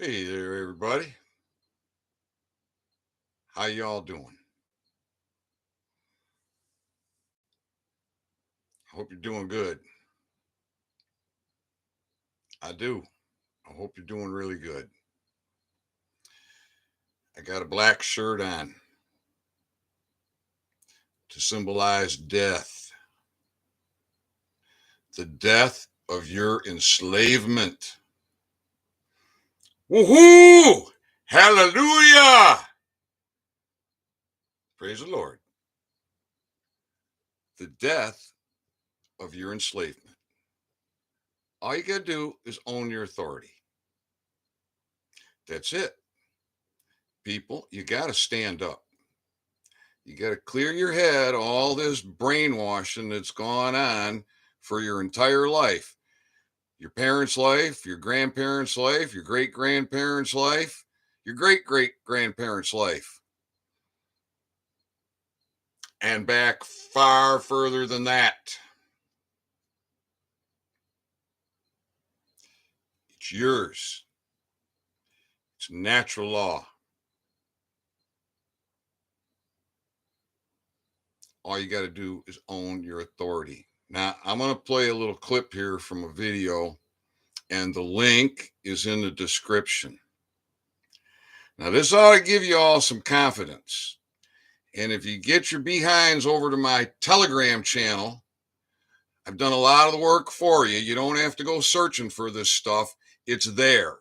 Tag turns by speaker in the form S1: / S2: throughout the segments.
S1: Hey there, everybody. How y'all doing? Hope you're doing good. I do. I hope you're doing really good. I got a black shirt on to symbolize death, the death of your enslavement. Woohoo! Hallelujah! Praise the Lord. The death of your enslavement. All you got to do is own your authority. That's it. People, you got to stand up. You got to clear your head, all this brainwashing that's gone on for your entire life, your parents' life, your grandparents' life, your great grandparents' life, your great great grandparents' life, and back far further than that. It's yours. It's natural law. All you got to do is own your authority. Now, I'm going to play a little clip here from a video, and the link is in the description. Now, this ought to give you all some confidence. And if you get your behinds over to my Telegram channel, I've done a lot of the work for you. You don't have to go searching for this stuff. It's there.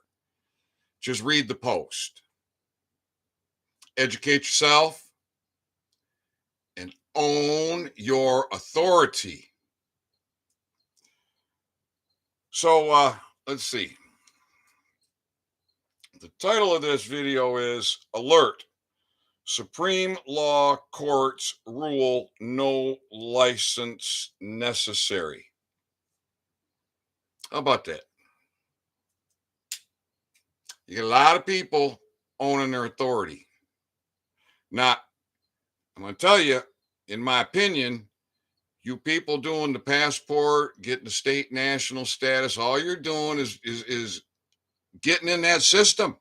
S1: Just read the post. Educate yourself and own your authority. So let's see. The title of this video is Alert. Supreme Law Courts Rule No License Necessary. How about that? You get a lot of people owning their authority. Now, I'm going to tell you, in my opinion, you people doing the passport, getting the state national status, all you're doing is getting in that system.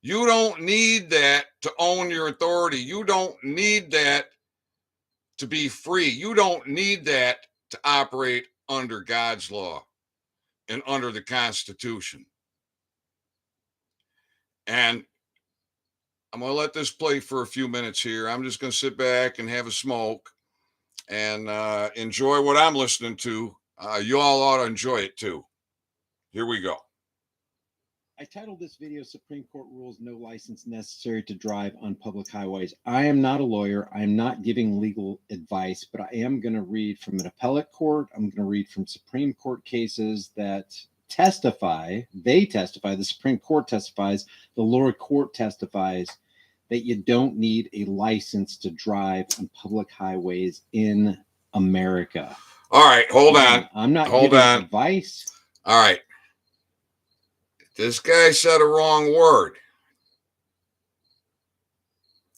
S1: You don't need that to own your authority. You don't need that to be free. You don't need that to operate under God's law and under the Constitution. And I'm going to let this play for a few minutes here. I'm just going to sit back and have a smoke and enjoy what I'm listening to. You all ought to enjoy it too. Here we go.
S2: I titled this video Supreme Court Rules No License Necessary to Drive on Public Highways. I am not a lawyer. I am not giving legal advice, but I am going to read from an appellate court. I'm going to read from Supreme Court cases that testify. They testify. The Supreme Court testifies. The lower court testifies that you don't need a license to drive on public highways in America.
S1: All right, hold on.
S2: I'm not giving advice.
S1: All right. This guy said a wrong word.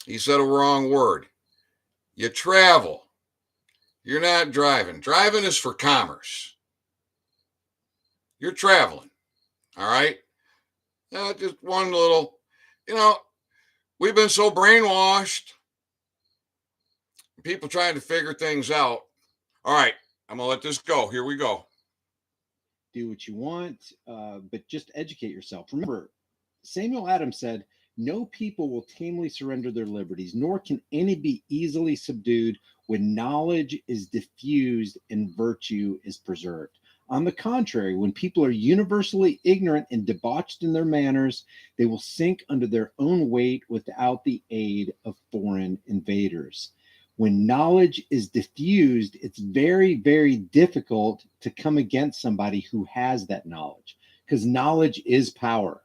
S1: He said a wrong word. You travel. You're not driving. Driving is for commerce. You're traveling. All right? Just one little, we've been so brainwashed. People trying to figure things out. All right, I'm going to let this go. Here we go.
S2: Do what you want, but just educate yourself. Remember, Samuel Adams said, no people will tamely surrender their liberties, nor can any be easily subdued when knowledge is diffused and virtue is preserved. On the contrary, when people are universally ignorant and debauched in their manners, they will sink under their own weight without the aid of foreign invaders. When knowledge is diffused, it's very, very difficult to come against somebody who has that knowledge, because knowledge is power.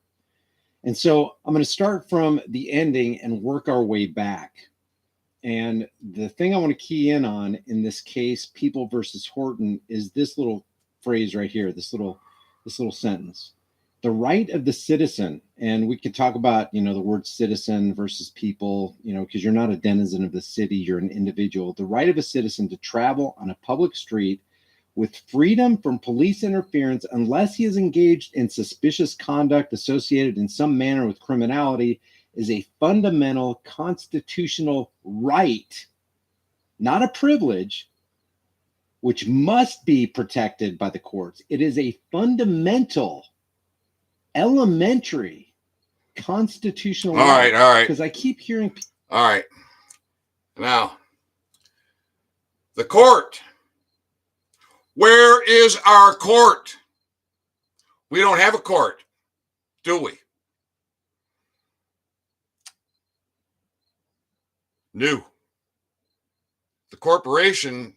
S2: And so I'm going to start from the ending and work our way back. And the thing I want to key in on in this case, People versus Horton, is this little phrase right here, this little sentence. The right of the citizen, and we could talk about, the word citizen versus people, because you're not a denizen of the city, you're an individual. The right of a citizen to travel on a public street with freedom from police interference unless he is engaged in suspicious conduct associated in some manner with criminality is a fundamental constitutional right, not a privilege, which must be protected by the courts. It is a fundamental, elementary constitutional right.
S1: All right.
S2: Because I keep hearing.
S1: All right. Now, the court. Where is our court? We don't have a court, do we? No. The corporation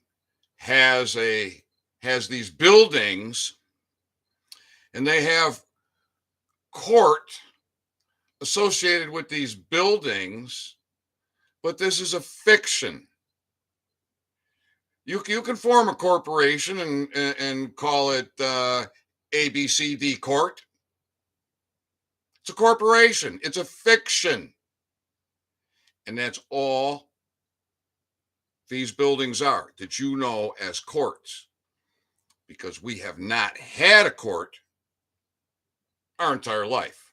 S1: has these buildings, and they have court associated with these buildings, but this is a fiction. You can form a corporation and call it ABCD Court. It's a corporation. It's a fiction. And that's all these buildings are that you know as courts, because we have not had a court our entire life.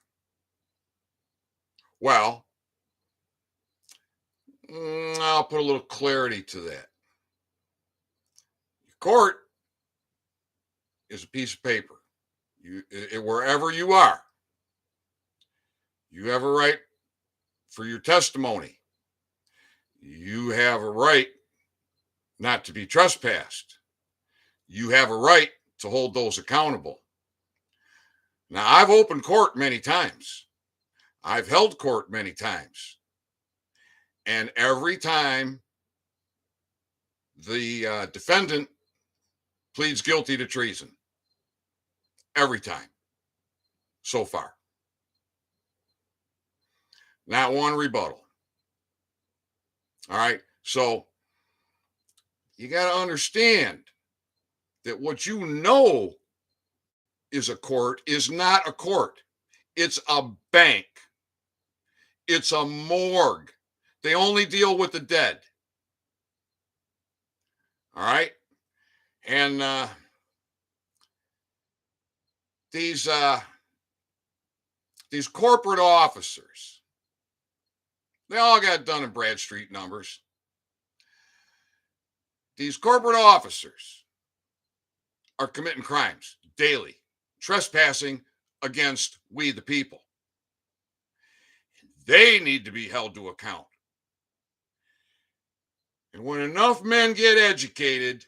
S1: Well, I'll put a little clarity to that. Court is a piece of paper. Wherever you are, you have a right for your testimony. You have a right not to be trespassed. You have a right to hold those accountable. Now, I've opened court many times. I've held court many times. And every time the defendant pleads guilty to treason. Every time. So far. Not one rebuttal. All right. So you got to understand that what you know is a court is not a court. It's a bank. It's a morgue. They only deal with the dead. All right. And these corporate officers, they all got Dun and Bradstreet numbers. These corporate officers are committing crimes daily, trespassing against we the people. They need to be held to account. And when enough men get educated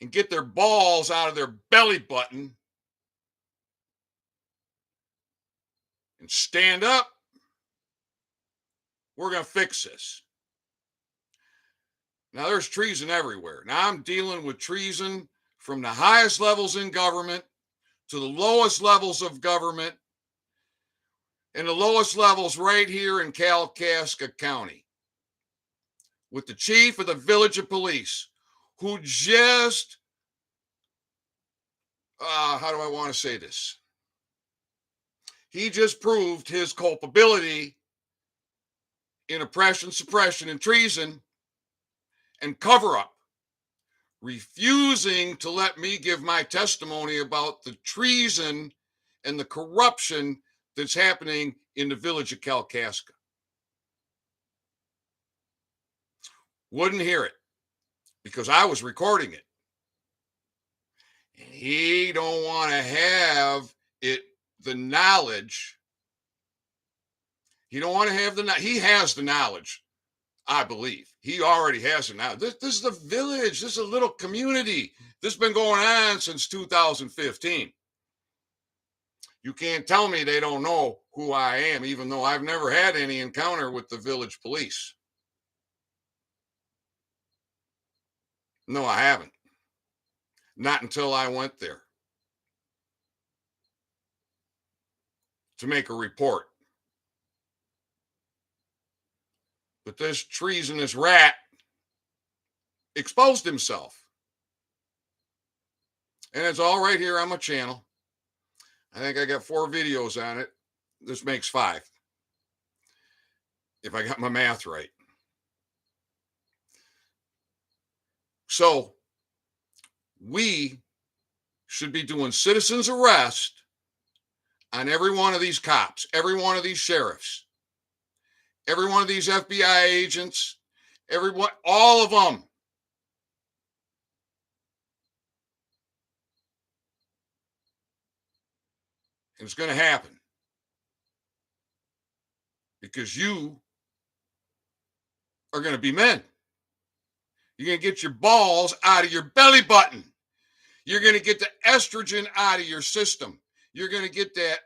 S1: and get their balls out of their belly button and stand up, we're going to fix this. Now, there's treason everywhere. Now, I'm dealing with treason from the highest levels in government to the lowest levels of government, and the lowest levels right here in Kalkaska County with the chief of the village of police, who just, how do I want to say this? He just proved his culpability in oppression, suppression, and treason and cover-up, refusing to let me give my testimony about the treason and the corruption that's happening in the village of Kalkaska. Wouldn't hear it because I was recording it. And he don't want to have it, the knowledge. He don't want to have he has the knowledge, I believe. He already has it now. This is the village. This is a little community. This has been going on since 2015. You can't tell me they don't know who I am, even though I've never had any encounter with the village police. No, I haven't. Not until I went there to make a report. But this treasonous rat exposed himself. And it's all right here on my channel. I think I got 4 videos on it. This makes 5. If I got my math right. So we should be doing citizens arrest on every one of these cops, every one of these sheriffs, every one of these FBI agents, everyone, all of them. And it's going to happen because you are going to be men. You're going to get your balls out of your belly button. You're going to get the estrogen out of your system. You're going to get that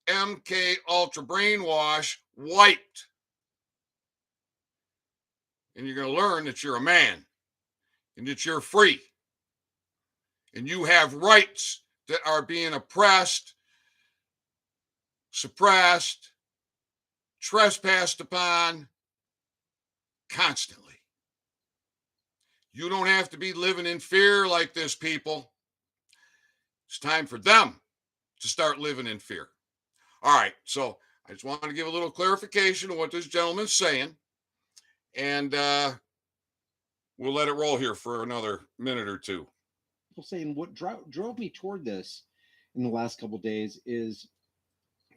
S1: MK Ultra brainwash wiped. And you're going to learn that you're a man and that you're free. And you have rights that are being oppressed, suppressed, trespassed upon constantly. You don't have to be living in fear like this, people. It's time for them to start living in fear. All right, so I just wanted to give a little clarification of what this gentleman's saying, and we'll let it roll here for another minute or two.
S2: People saying what drove me toward this in the last couple of days is,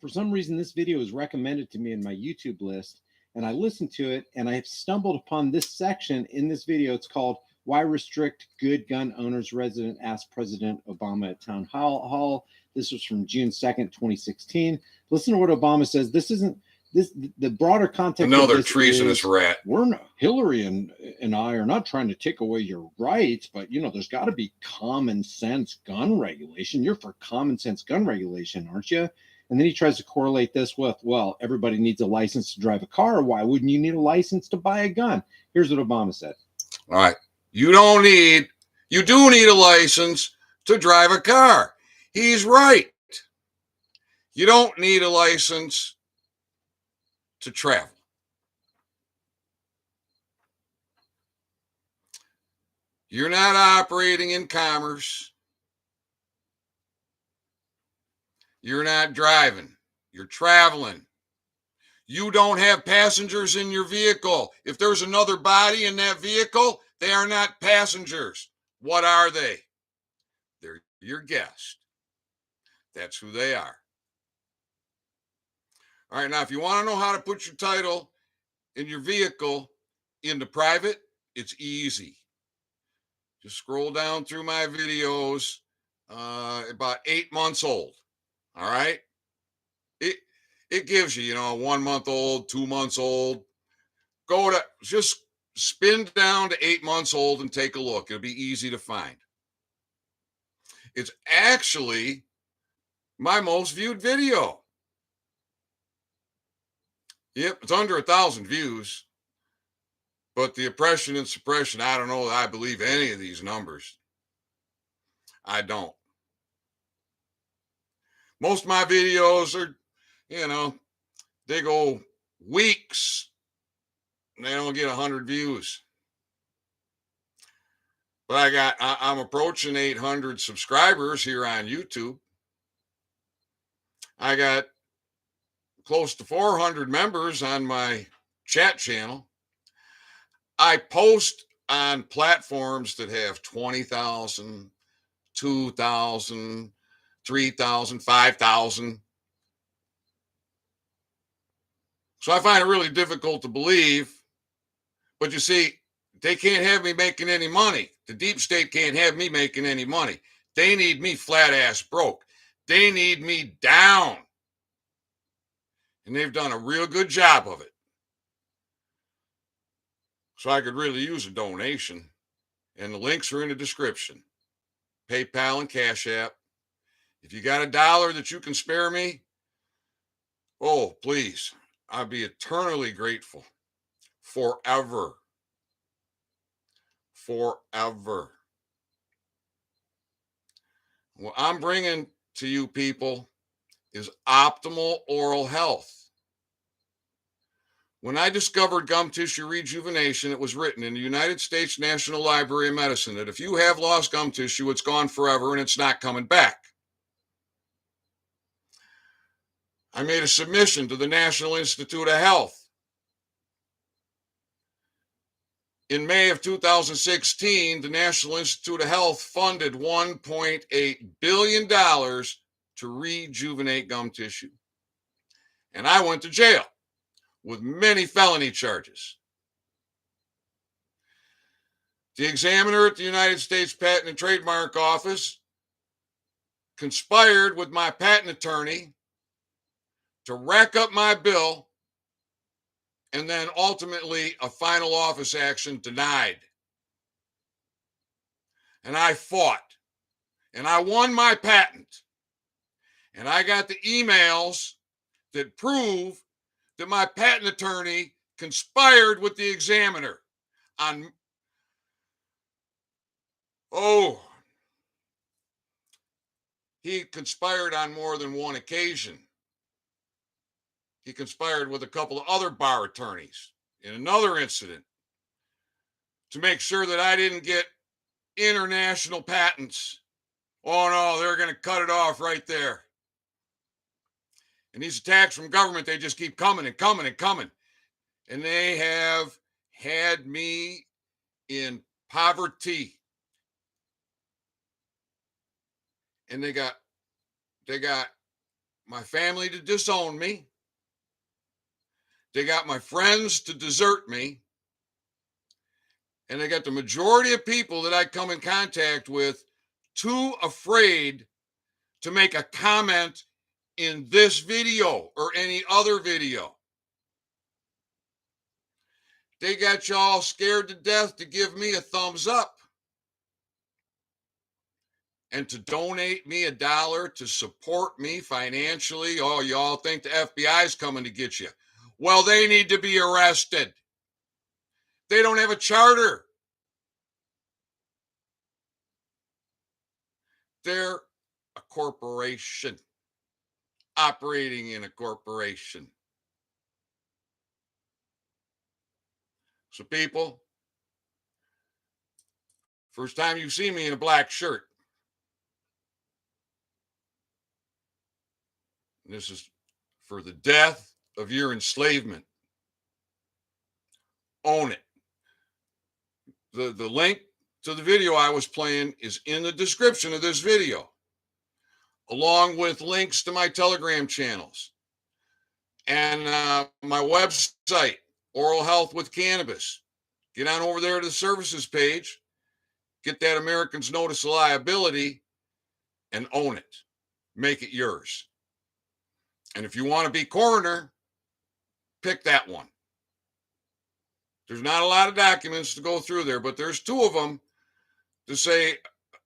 S2: for some reason, this video is recommended to me in my YouTube list, and I listened to it, and I have stumbled upon this section in this video. It's called "Why Restrict Good Gun Owners?" Resident asked President Obama at Town Hall. This was from June 2nd, 2016. Listen to what Obama says. This isn't this the broader context.
S1: Another treasonous rat.
S2: We're not, Hillary and I are not trying to take away your rights, but there's got to be common sense gun regulation. You're for common sense gun regulation, aren't you? And then he tries to correlate this with, well, everybody needs a license to drive a car. Why wouldn't you need a license to buy a gun? Here's what Obama said.
S1: All right. You do need a license to drive a car. He's right. You don't need a license to travel. You're not operating in commerce. You're not driving. You're traveling. You don't have passengers in your vehicle. If there's another body in that vehicle, they are not passengers. What are they? They're your guest. That's who they are. All right, now if you want to know how to put your title in your vehicle into private, it's easy. Just scroll down through my videos, about 8 months old. All right. It gives you, 1 month old, 2 months old. Just spin down to 8 months old and take a look. It'll be easy to find. It's actually my most viewed video. Yep, it's under 1,000 views. But the oppression and suppression, I don't know that I believe any of these numbers. I don't. Most of my videos are, they go weeks and they don't get 100 views. But I'm approaching 800 subscribers here on YouTube. I got close to 400 members on my chat channel. I post on platforms that have 20,000, 2,000, 3,000, 5,000. So I find it really difficult to believe. But you see, they can't have me making any money. The deep state can't have me making any money. They need me flat ass broke. They need me down. And they've done a real good job of it. So I could really use a donation. And the links are in the description. PayPal and Cash App. If you got $1 that you can spare me, oh, please. I'd be eternally grateful. Forever. Forever. What I'm bringing to you people is optimal oral health. When I discovered gum tissue rejuvenation, it was written in the United States National Library of Medicine that if you have lost gum tissue, it's gone forever and it's not coming back. I made a submission to the National Institute of Health. In May of 2016, the National Institute of Health funded $1.8 billion to rejuvenate gum tissue. And I went to jail with many felony charges. The examiner at the United States Patent and Trademark Office conspired with my patent attorney to rack up my bill, and then ultimately a final office action denied. And I fought, and I won my patent. And I got the emails that prove that my patent attorney conspired with the examiner on, he conspired on more than one occasion. He conspired with a couple of other bar attorneys in another incident to make sure that I didn't get international patents. Oh no, they're going to cut it off right there. And these attacks from government, they just keep coming and coming and coming. And they have had me in poverty. And they got my family to disown me. They got my friends to desert me. And they got the majority of people that I come in contact with too afraid to make a comment in this video or any other video. They got y'all scared to death to give me a thumbs up and to donate me $1 to support me financially. Oh, y'all think the FBI is coming to get you. Well, they need to be arrested. They don't have a charter. They're a corporation, operating in a corporation. So people, first time you see me in a black shirt, this is for the death of your enslavement. Own it. The link to the video I was playing is in the description of this video, along with links to my Telegram channels and my website, Oral Health with Cannabis. Get on over there to the services page, get that Americans Notice of Liability, and own it. Make it yours. And if you want to be coroner, pick that one. There's not a lot of documents to go through there, but there's 2 of them to say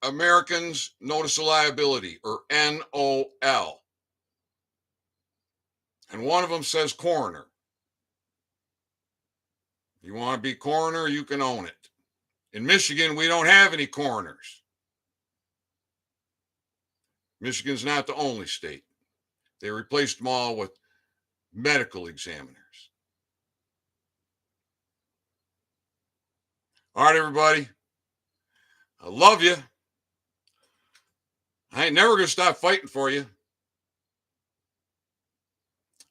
S1: Americans Notice of Liability, or NOL. And one of them says coroner. If you want to be coroner, you can own it. In Michigan, we don't have any coroners. Michigan's not the only state. They replaced them all with medical examiners. All right, everybody. I love you. I ain't never going to stop fighting for you.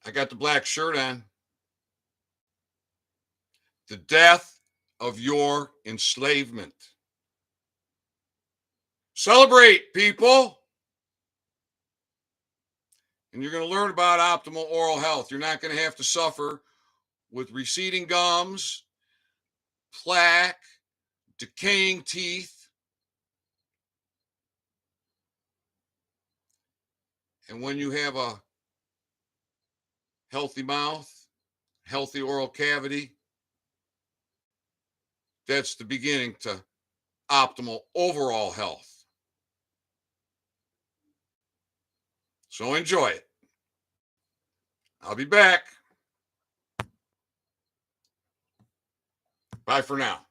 S1: I got the black shirt on. The death of your enslavement. Celebrate, people. And you're going to learn about optimal oral health. You're not going to have to suffer with receding gums, plaque, decaying teeth. And when you have a healthy mouth, healthy oral cavity, that's the beginning to optimal overall health. So enjoy it. I'll be back. Bye for now.